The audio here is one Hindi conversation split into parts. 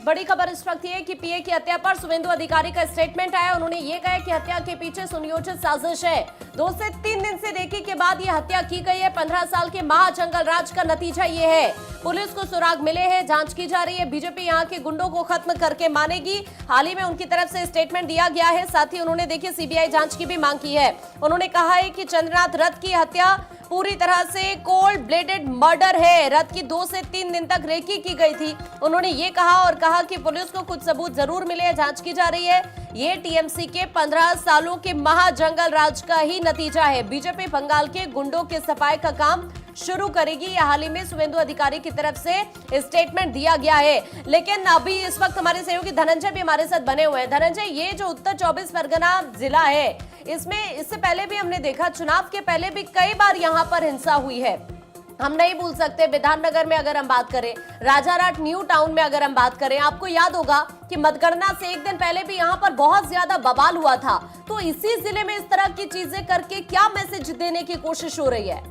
बड़ी खबर इस वक्त है कि पीए की हत्या पर शुभेंदु अधिकारी का स्टेटमेंट आया। उन्होंने ये कहा कि हत्या के पीछे सुनियोजित साजिश है। 2 से 3 दिन से रेकी के बाद ये हत्या की गई है। 15 साल के महाजंगल राज का नतीजा ये है। पुलिस को सुराग मिले हैं, जांच की जा रही है। बीजेपी यहाँ के गुंडों को खत्म करके मानेगी। हाल ही में उनकी तरफ से स्टेटमेंट दिया गया है। साथ ही उन्होंने देखिए सीबीआई जांच की भी मांग की है। उन्होंने कहा है कि चंद्रनाथ रथ की हत्या पूरी तरह से कोल्ड ब्लेडेड मर्डर है। रथ की 2 से 3 दिन तक रेकी की गई थी। उन्होंने ये कहा और कहा कि पुलिस को कुछ सबूत जरूर मिले हैं, जांच की जा रही है। ये टीएमसी के 15 सालों के महाजंगल राज का ही नतीजा है। बीजेपी बंगाल के गुंडों के सफाई का काम शुरू करेगी। यह हाल ही में शुभेंदु अधिकारी की तरफ से स्टेटमेंट दिया गया है। लेकिन अभी इस वक्त हमारे सहयोगी धनंजय भी हमारे साथ बने हुए हैं। धनंजय, ये जो उत्तर 24 परगना जिला है, इसमें इससे पहले भी हमने देखा, चुनाव के पहले भी कई बार यहाँ पर हिंसा हुई है। हम नहीं भूल सकते, विधाननगर में अगर हम बात करें, राजारहाट न्यू टाउन में अगर हम बात करें, आपको याद होगा कि मतगणना से एक दिन पहले भी यहाँ पर बहुत ज्यादा बवाल हुआ था। तो इसी जिले में इस तरह की चीजें करके क्या मैसेज देने की कोशिश हो रही है?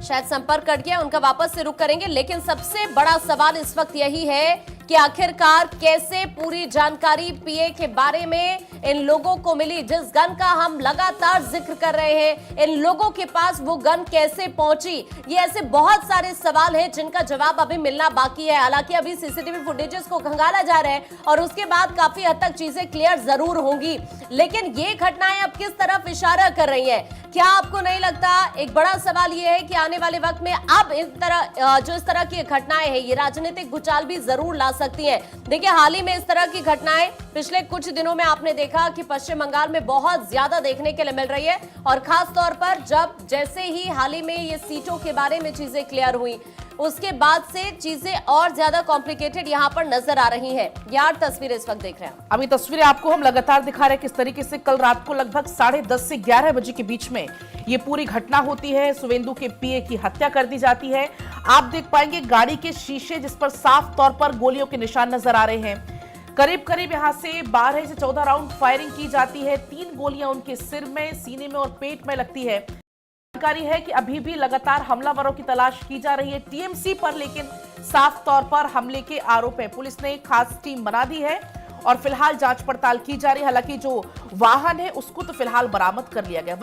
शायद संपर्क कट गया, उनका वापस से रुख करेंगे। लेकिन सबसे बड़ा सवाल इस वक्त यही है कि आखिरकार कैसे पूरी जानकारी पीए के बारे में इन लोगों को मिली, जिस गन का हम लगातार जिक्र कर रहे हैं, इन लोगों के पास वो गन कैसे पहुंची? ये ऐसे बहुत सारे सवाल हैं जिनका जवाब अभी मिलना बाकी है। हालांकि अभी सीसीटीवी फुटेजेस को खंगाला जा रहा है और उसके बाद काफी हद तक चीजें क्लियर जरूर होंगी। लेकिन ये घटनाएं अब किस तरफ इशारा कर रही है? क्या आपको नहीं लगता, एक बड़ा सवाल ये है कि आने वाले वक्त में अब इस तरह की घटनाएं हैं, ये राजनीतिक भूचाल भी जरूर ला सकती हैं। देखिए, हाल ही में इस तरह की घटनाएं पिछले कुछ दिनों में आपने देखा कि पश्चिम बंगाल में बहुत ज्यादा देखने के लिए मिल रही है। और खास तौर पर जब जैसे ही हाल ही में ये सीटों के बारे में चीजें क्लियर हुई, उसके बाद से चीजें और ज्यादा कॉम्प्लिकेटेड यहाँ पर नजर आ रही हैं। यार, तस्वीरें इस वक्त देख रहे हैं। अभी तस्वीरें आपको हम लगातार दिखा रहे हैं किस तरीके से कल रात को लगभग 10:30 से 11 बजे के बीच में ये पूरी घटना होती है। शुभेंदु के पीए की हत्या कर दी जाती है। आप देख पाएंगे गाड़ी के शीशे जिस पर साफ तौर पर गोलियों के निशान नजर आ रहे हैं। करीब करीब यहां से 12 से 14 राउंड फायरिंग की जाती है। 3 गोलियां उनके सिर में, सीने में और पेट में लगती है। जानकारी है कि अभी भी लगातार हमलावरों की तलाश की जा रही है टीएमसी पर, लेकिन साफ तौर पर हमले के आरोप है। पुलिस ने खास टीम बना दी है और फिलहाल जांच पड़ताल की जा रही है। हालांकि जो वाहन है उसको तो फिलहाल बरामद कर लिया गया।